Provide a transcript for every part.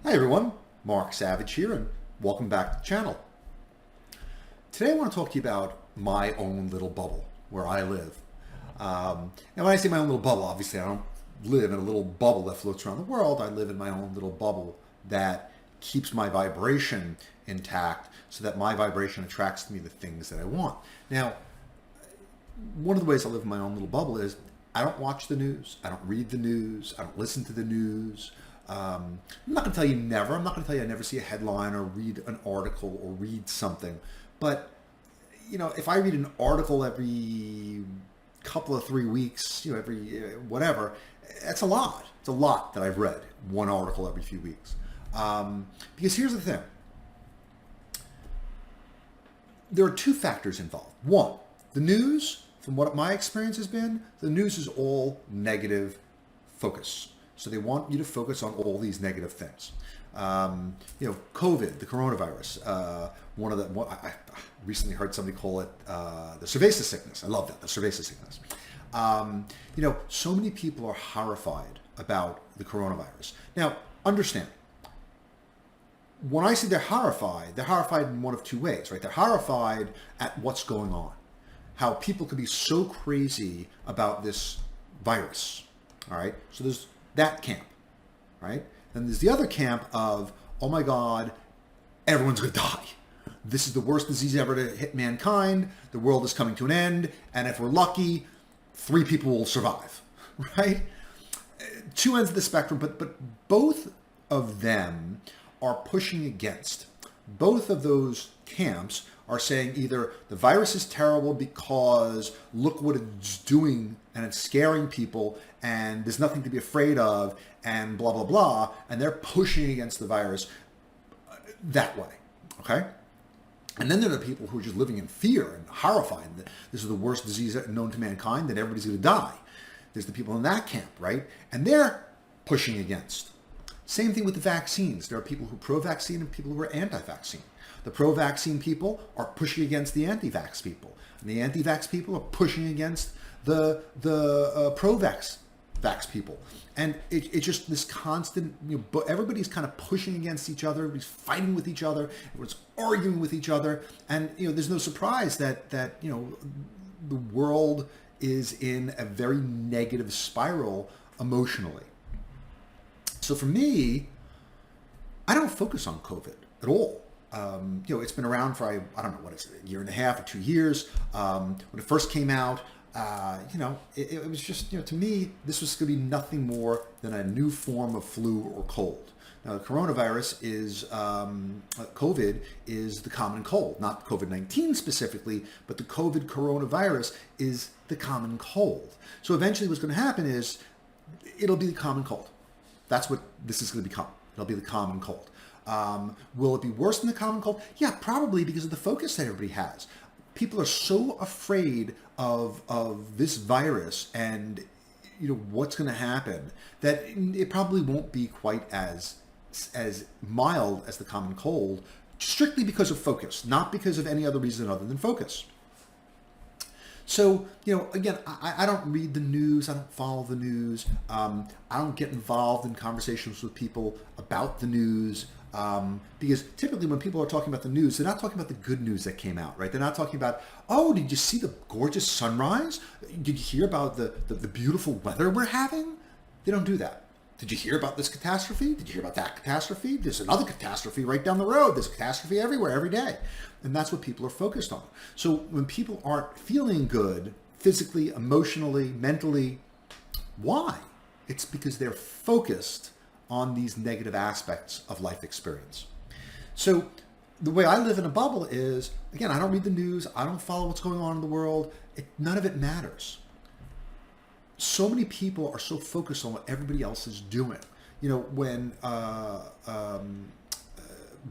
Hi everyone, Mark Savage here and welcome back to the channel. Today I want to talk to you about my own little bubble, where I live. And when I say my own little bubble, obviously I don't live in a little bubble that floats around the world. I live in my own little bubble that keeps my vibration intact so that my vibration attracts to me the things that I want. Now, one of the ways I live in my own little bubble is I don't watch the news. I don't read the news. I don't listen to the news. I'm not going to tell you never. I'm not going to tell you I never see a headline or read an article or read something. But, if I read an article every couple of 3 weeks, every whatever, that's a lot. It's a lot that I've read, one article every few weeks. Because here's the thing. There are two factors involved. One, the news, from what my experience has been, the news is all negative focus. So they want you to focus on all these negative things. COVID, the coronavirus. I recently heard somebody call it the cerveza sickness. I love that, the cerveza sickness. So many people are horrified about the coronavirus. Now, understand, when I say they're horrified in one of two ways, right? They're horrified at what's going on, how people could be so crazy about this virus, all right? So there's that camp, right? And there's the other camp of, oh my God, everyone's going to die. This is the worst disease ever to hit mankind. The world is coming to an end. And if we're lucky, 3 people will survive, right? Two ends of the spectrum, but both of them are pushing against. Both of those camps are saying either the virus is terrible because look what it's doing and it's scaring people and there's nothing to be afraid of and blah, blah, blah. And they're pushing against the virus that way, okay? And then there are the people who are just living in fear and horrified that this is the worst disease known to mankind, that everybody's going to die. There's the people in that camp, right? And they're pushing against. Same thing with the vaccines. There are people who are pro-vaccine and people who are anti-vaccine. The pro-vaccine people are pushing against the anti-vax people. And the anti-vax people are pushing against the pro-vax people. And it's just this constant, everybody's kind of pushing against each other. Everybody's fighting with each other. Everyone's arguing with each other. And, there's no surprise that the world is in a very negative spiral emotionally. So for me, I don't focus on COVID at all. It's been around for, I don't know, what is it, a year and a half or 2 years. When it first came out, it was just, to me, this was going to be nothing more than a new form of flu or cold. Now, the coronavirus is, COVID is the common cold, not COVID-19 specifically, but the COVID coronavirus is the common cold. So eventually what's going to happen is it'll be the common cold. That's what this is going to become. It'll be the common cold. Will it be worse than the common cold? Yeah, probably, because of the focus that everybody has. People are so afraid of this virus and what's going to happen that it probably won't be quite as mild as the common cold, strictly because of focus, not because of any other reason other than focus. So, again, I don't read the news. I don't follow the news. I don't get involved in conversations with people about the news because typically when people are talking about the news, they're not talking about the good news that came out, right? They're not talking about, oh, did you see the gorgeous sunrise? Did you hear about the beautiful weather we're having? They don't do that. Did you hear about this catastrophe? Did you hear about that catastrophe? There's another catastrophe right down the road. There's a catastrophe everywhere, every day. And that's what people are focused on. So when people aren't feeling good, physically, emotionally, mentally, why? It's because they're focused on these negative aspects of life experience. So the way I live in a bubble is, again, I don't read the news. I don't follow what's going on in the world. None of it matters. So many people are so focused on what everybody else is doing. When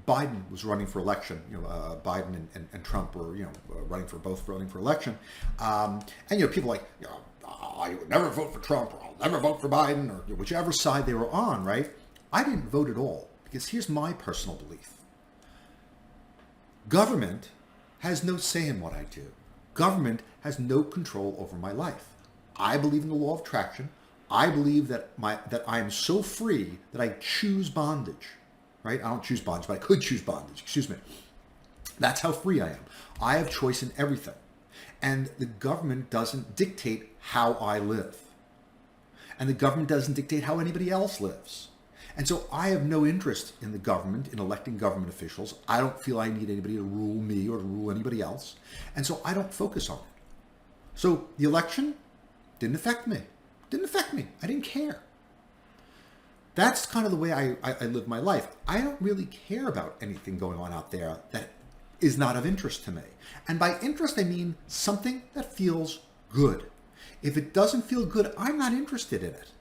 Biden was running for election, Biden and Trump were, running for election. And, people like, I would never vote for Trump, or I'll never vote for Biden, or whichever side they were on, right? I didn't vote at all, because here's my personal belief. Government has no say in what I do. Government has no control over my life. I believe in the law of attraction. I believe that I am so free that I choose bondage. right? I don't choose bondage, but I could choose bondage. Excuse me. That's how free I am. I have choice in everything. And the government doesn't dictate how I live. And the government doesn't dictate how anybody else lives. And so I have no interest in the government, in electing government officials. I don't feel I need anybody to rule me or to rule anybody else. And so I don't focus on it. So the election didn't affect me. Didn't affect me. I didn't care. That's kind of the way I live my life. I don't really care about anything going on out there that is not of interest to me. And by interest, I mean something that feels good. If it doesn't feel good, I'm not interested in it.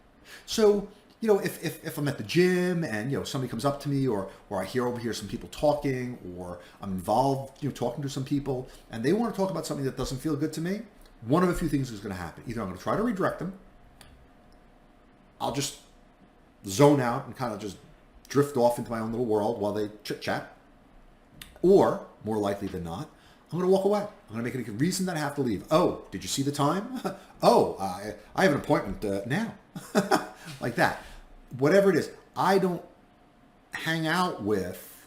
So, if I'm at the gym and, somebody comes up to me or I hear over here some people talking or I'm involved, talking to some people and they want to talk about something that doesn't feel good to me, one of a few things is going to happen. Either I'm going to try to redirect them, I'll just zone out and kind of just drift off into my own little world while they chit-chat, or more likely than not, I'm going to walk away. I'm going to make it a reason that I have to leave. Oh, did you see the time? Oh, I have an appointment now. Like that. Whatever it is, I don't hang out with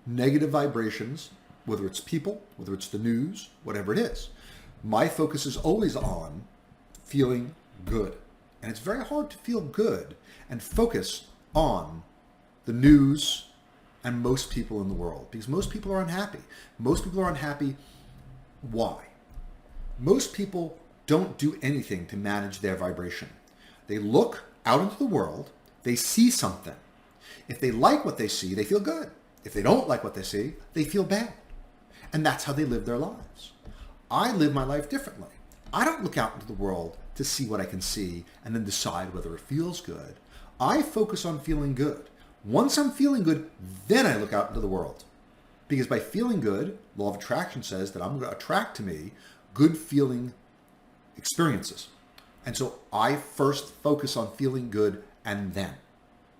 negative vibrations, whether it's people, whether it's the news, whatever it is. My focus is always on feeling good. And it's very hard to feel good and focus on the news and most people in the world, because most people are unhappy. Most people are unhappy. Why? Most people don't do anything to manage their vibration. They look out into the world, they see something. If they like what they see, they feel good. If they don't like what they see, they feel bad. And that's how they live their lives. I live my life differently. I don't look out into the world to see what I can see and then decide whether it feels good. I focus on feeling good. Once I'm feeling good, then I look out into the world. Because by feeling good, law of attraction says that I'm going to attract to me good feeling experiences. And so I first focus on feeling good and then.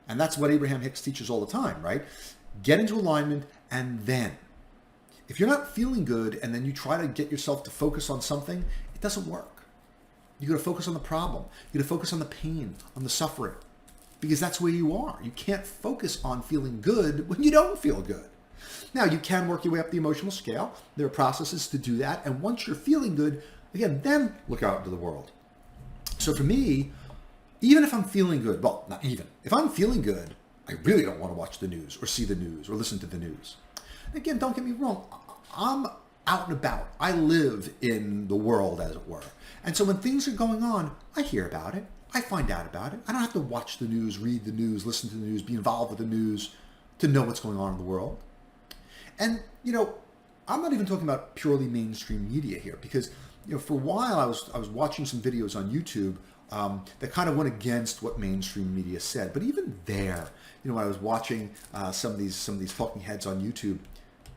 And that's what Abraham Hicks teaches all the time, right? Get into alignment and then. If you're not feeling good and then you try to get yourself to focus on something, it doesn't work. You got to focus on the problem. You got to focus on the pain, on the suffering, because that's where you are. You can't focus on feeling good when you don't feel good. Now, you can work your way up the emotional scale. There are processes to do that. And once you're feeling good, again, then look out into the world. So for me, even if I'm feeling good, well, not even, if I'm feeling good, I really don't want to watch the news or see the news or listen to the news. Again, don't get me wrong. I'm out and about. I live in the world, as it were. And so when things are going on, I hear about it. I find out about it. I don't have to watch the news, read the news, listen to the news, be involved with the news to know what's going on in the world. And, I'm not even talking about purely mainstream media here because, for a while I was watching some videos on YouTube that kind of went against what mainstream media said. But even there, when I was watching some of these talking heads on YouTube,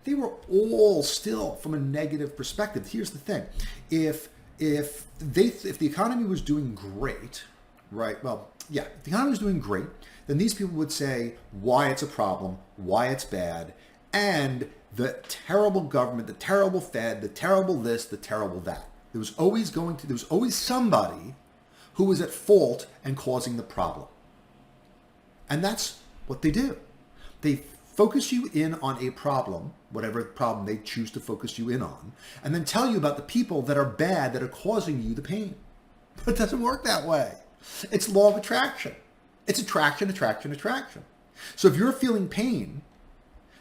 they were all still from a negative perspective. Here's the thing: if the economy was doing great, right? Well, yeah, if the economy was doing great, then these people would say why it's a problem, why it's bad, and the terrible government, the terrible Fed, the terrible this, the terrible that. There was always somebody who was at fault and causing the problem. And that's what they do. They focus you in on a problem, whatever problem they choose to focus you in on, and then tell you about the people that are bad, that are causing you the pain. But it doesn't work that way. It's law of attraction. It's attraction, attraction, attraction. So if you're feeling pain,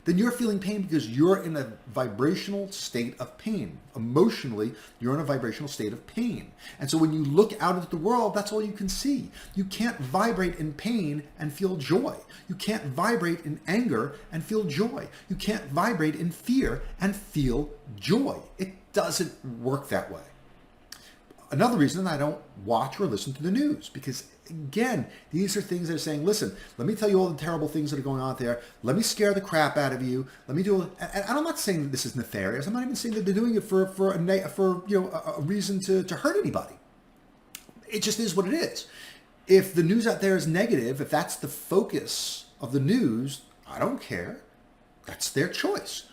then you're feeling pain because you're in a vibrational state of pain. Emotionally, you're in a vibrational state of pain. And so when you look out into the world, that's all you can see. You can't vibrate in pain and feel joy. You can't vibrate in anger and feel joy. You can't vibrate in fear and feel joy. It doesn't work that way. Another reason I don't watch or listen to the news, because again, these are things that are saying, listen, let me tell you all the terrible things that are going on out there. Let me scare the crap out of you. Let me do, and I'm not saying that this is nefarious. I'm not even saying that they're doing it for a reason to hurt anybody. It just is what it is. If the news out there is negative, if that's the focus of the news, I don't care. That's their choice.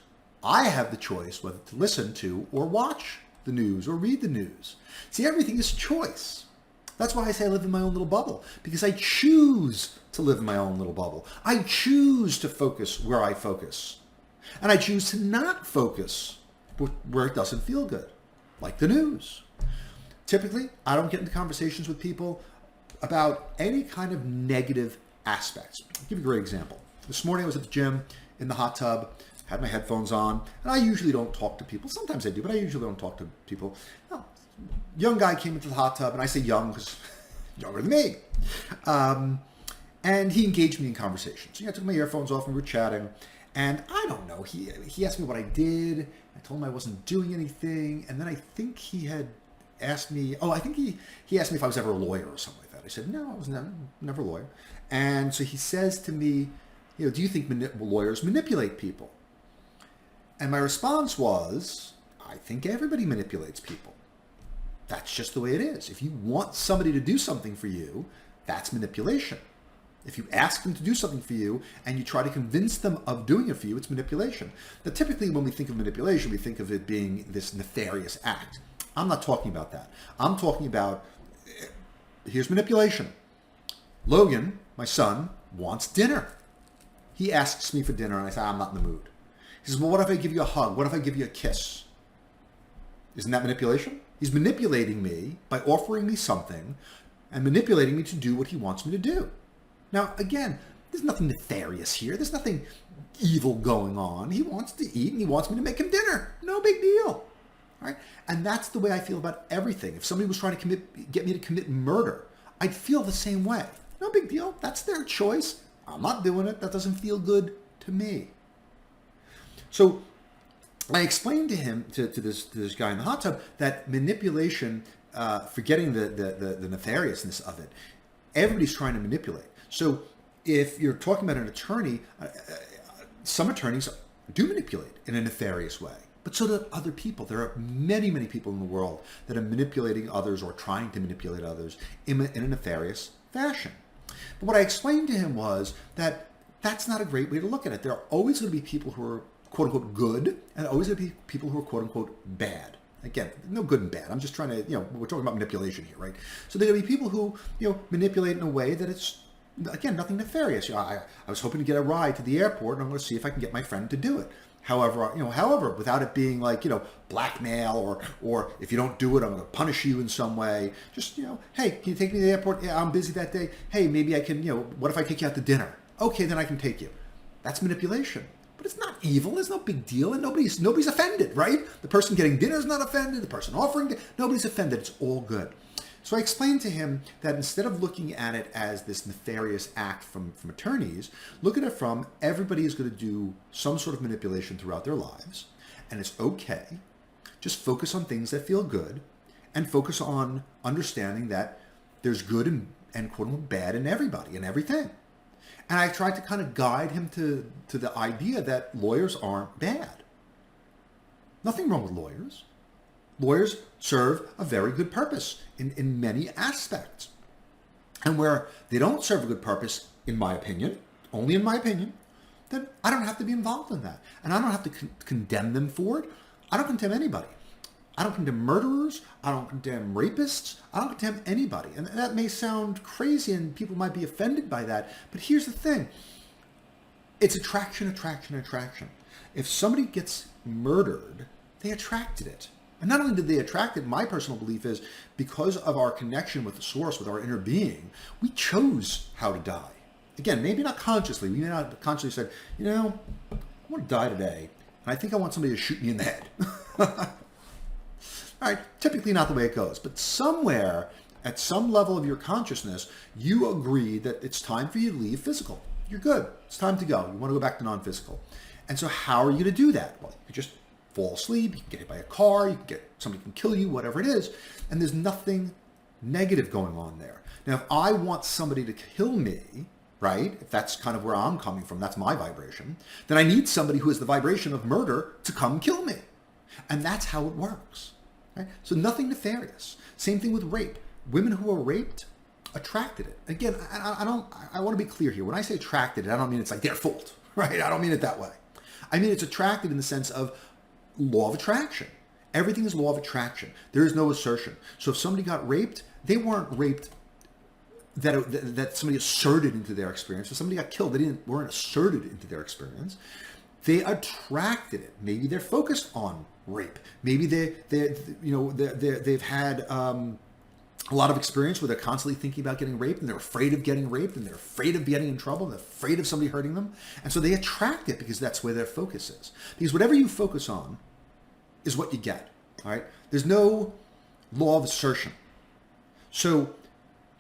I have the choice whether to listen to or watch the news or read the news. See, everything is choice. That's why I say I live in my own little bubble, because I choose to live in my own little bubble. I choose to focus where I focus. And I choose to not focus where it doesn't feel good, like the news. Typically, I don't get into conversations with people about any kind of negative aspects. I'll give you a great example. This morning I was at the gym in the hot tub, had my headphones on, and I usually don't talk to people. Sometimes I do, but I usually don't talk to people. Well, young guy came into the hot tub, and I say young because younger than me. And he engaged me in conversation. So I took my earphones off and we were chatting. And I don't know, he asked me what I did. I told him I wasn't doing anything. And then I think he had asked me, he asked me if I was ever a lawyer or something like that. I said, no, I was never a lawyer. And so he says to me, do you think lawyers manipulate people? And my response was, I think everybody manipulates people. That's just the way it is. If you want somebody to do something for you, that's manipulation. If you ask them to do something for you and you try to convince them of doing it for you, it's manipulation. Now, typically when we think of manipulation, we think of it being this nefarious act. I'm not talking about that. I'm talking about, here's manipulation. Logan, my son, wants dinner. He asks me for dinner and I say, I'm not in the mood. He says, well, what if I give you a hug? What if I give you a kiss? Isn't that manipulation? He's manipulating me by offering me something and manipulating me to do what he wants me to do. Now, again, there's nothing nefarious here. There's nothing evil going on. He wants to eat and he wants me to make him dinner. No big deal. All right? And that's the way I feel about everything. If somebody was trying to get me to commit murder, I'd feel the same way. No big deal. That's their choice. I'm not doing it. That doesn't feel good to me. So I explained to him, to this guy in the hot tub, that manipulation, forgetting the nefariousness of it, everybody's trying to manipulate. So if you're talking about an attorney, some attorneys do manipulate in a nefarious way, but so do other people. There are many, many people in the world that are manipulating others or trying to manipulate others in a nefarious fashion. But what I explained to him was that that's not a great way to look at it. There are always going to be people who are quote unquote good and always going to be people who are quote unquote bad. Again, no good and bad. I'm just trying to, we're talking about manipulation here, right? So there are going to be people who, manipulate in a way that it's, again, nothing nefarious. I was hoping to get a ride to the airport and I'm going to see if I can get my friend to do it. However, without it being like, blackmail or if you don't do it, I'm going to punish you in some way. Just, hey, can you take me to the airport? Yeah, I'm busy that day. Hey, maybe I can, what if I take you out to dinner? Okay, then I can take you. That's manipulation. But it's not evil. There's no big deal. And nobody's offended, right? The person getting dinner is not offended. The person offering nobody's offended. It's all good. So I explained to him that instead of looking at it as this nefarious act from attorneys, look at it from everybody is going to do some sort of manipulation throughout their lives. And it's okay. Just focus on things that feel good and focus on understanding that there's good and quote unquote bad in everybody and everything. And I tried to kind of guide him to the idea that lawyers aren't bad. Nothing wrong with lawyers. Lawyers serve a very good purpose in many aspects. And where they don't serve a good purpose, in my opinion, only in my opinion, then I don't have to be involved in that. And I don't have to condemn them for it. I don't condemn anybody. I don't condemn murderers. I don't condemn rapists. I don't condemn anybody. And that may sound crazy and people might be offended by that. But here's the thing. It's attraction, attraction, attraction. If somebody gets murdered, they attracted it. And not only did they attract it, my personal belief is because of our connection with the source, with our inner being, we chose how to die. Again, maybe not consciously. We may not have consciously said, I want to die today. And I think I want somebody to shoot me in the head. All right, typically not the way it goes. But somewhere, at some level of your consciousness, you agree that it's time for you to leave physical. You're good. It's time to go. You want to go back to non-physical. And so how are you to do that? Well, you just fall asleep, you can get hit by a car, somebody can kill you, whatever it is, and there's nothing negative going on there. Now, if I want somebody to kill me, right, if that's kind of where I'm coming from, that's my vibration, then I need somebody who has the vibration of murder to come kill me. And that's how it works. Right? So nothing nefarious. Same thing with rape. Women who are raped attracted it. Again, I want to be clear here. When I say attracted it, I don't mean it's like their fault, right? I don't mean it that way. I mean it's attracted in the sense of law of attraction. Everything is law of attraction. There is no assertion. So if somebody got raped, they weren't raped that somebody asserted into their experience. If somebody got killed, weren't asserted into their experience. They attracted it. Maybe they're focused on rape. Maybe they've had a lot of experience where they're constantly thinking about getting raped, and they're afraid of getting raped, and they're afraid of getting in trouble, and they're afraid of somebody hurting them. And so they attract it because that's where their focus is. Because whatever you focus on is what you get. All right? There's no law of assertion. So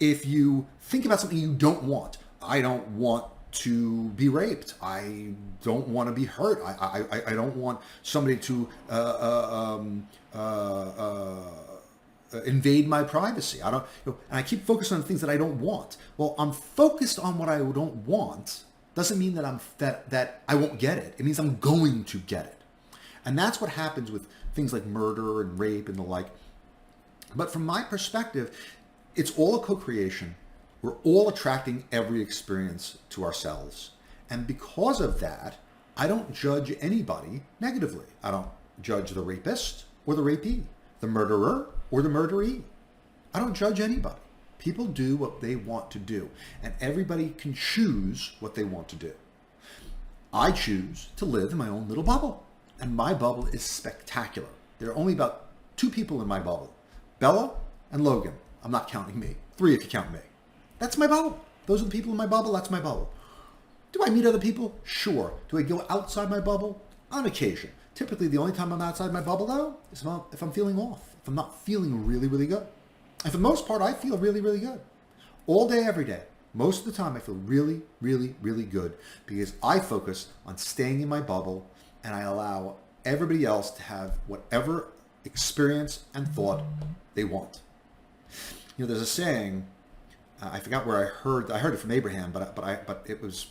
if you think about something you don't want, I don't want to be raped. I don't want to be hurt. I don't want somebody to invade my privacy. I don't. And I keep focusing on things that I don't want. Well, I'm focused on what I don't want. Doesn't mean that that I won't get it. It means I'm going to get it. And that's what happens with things like murder and rape and the like. But from my perspective, it's all a co-creation. We're all attracting every experience to ourselves. And because of that, I don't judge anybody negatively. I don't judge the rapist or the rapee, the murderer or the murderee. I don't judge anybody. People do what they want to do, and everybody can choose what they want to do. I choose to live in my own little bubble, and my bubble is spectacular. There are only about 2 people in my bubble, Bella and Logan. I'm not counting me. 3 if you count me. That's my bubble. Those are the people in my bubble. That's my bubble. Do I meet other people? Sure. Do I go outside my bubble? On occasion. Typically, the only time I'm outside my bubble, though, is if I'm feeling off. If I'm not feeling really, really good. And for the most part, I feel really, really good. All day, every day. Most of the time, I feel really, really, really good because I focus on staying in my bubble and I allow everybody else to have whatever experience and thought they want. You know, there's a saying, I forgot where I heard it from Abraham, but it was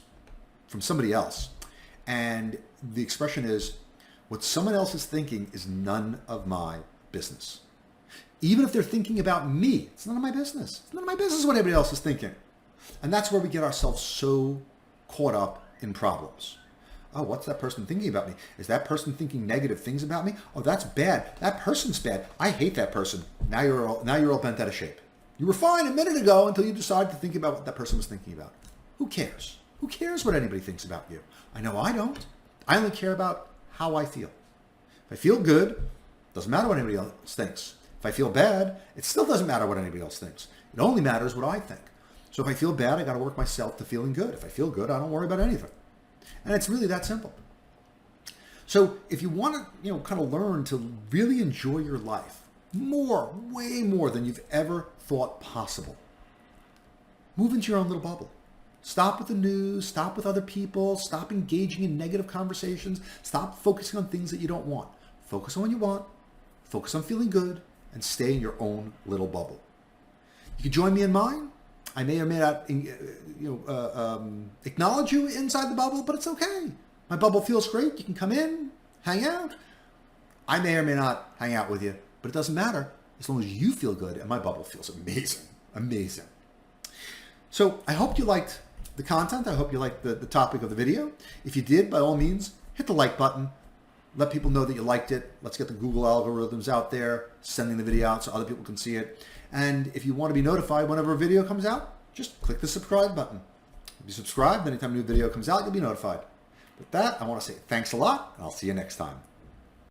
from somebody else. And the expression is, what someone else is thinking is none of my business. Even if they're thinking about me, it's none of my business. It's none of my business what everybody else is thinking. And that's where we get ourselves so caught up in problems. Oh, what's that person thinking about me? Is that person thinking negative things about me? Oh, that's bad. That person's bad. I hate that person. Now you're all bent out of shape. You were fine a minute ago until you decided to think about what that person was thinking about. Who cares? Who cares what anybody thinks about you? I know I don't. I only care about how I feel. If I feel good, doesn't matter what anybody else thinks. If I feel bad, it still doesn't matter what anybody else thinks. It only matters what I think. So if I feel bad, I got to work myself to feeling good. If I feel good, I don't worry about anything. And it's really that simple. So if you want to, kind of learn to really enjoy your life more, way more than you've ever thought possible, move into your own little bubble. Stop with the news, stop with other people, stop engaging in negative conversations, stop focusing on things that you don't want. Focus on what you want, focus on feeling good, and stay in your own little bubble. You can join me in mine. I may or may not acknowledge you inside the bubble, but it's okay. My bubble feels great. You can come in, hang out. I may or may not hang out with you, but it doesn't matter as long as you feel good and my bubble feels amazing. Amazing. So I hope you liked the content. I hope you liked the topic of the video. If you did, by all means, hit the like button. Let people know that you liked it. Let's get the Google algorithms out there, sending the video out so other people can see it. And if you want to be notified whenever a video comes out, just click the subscribe button. If you subscribe, anytime a new video comes out, you'll be notified. With that, I want to say thanks a lot, and I'll see you next time.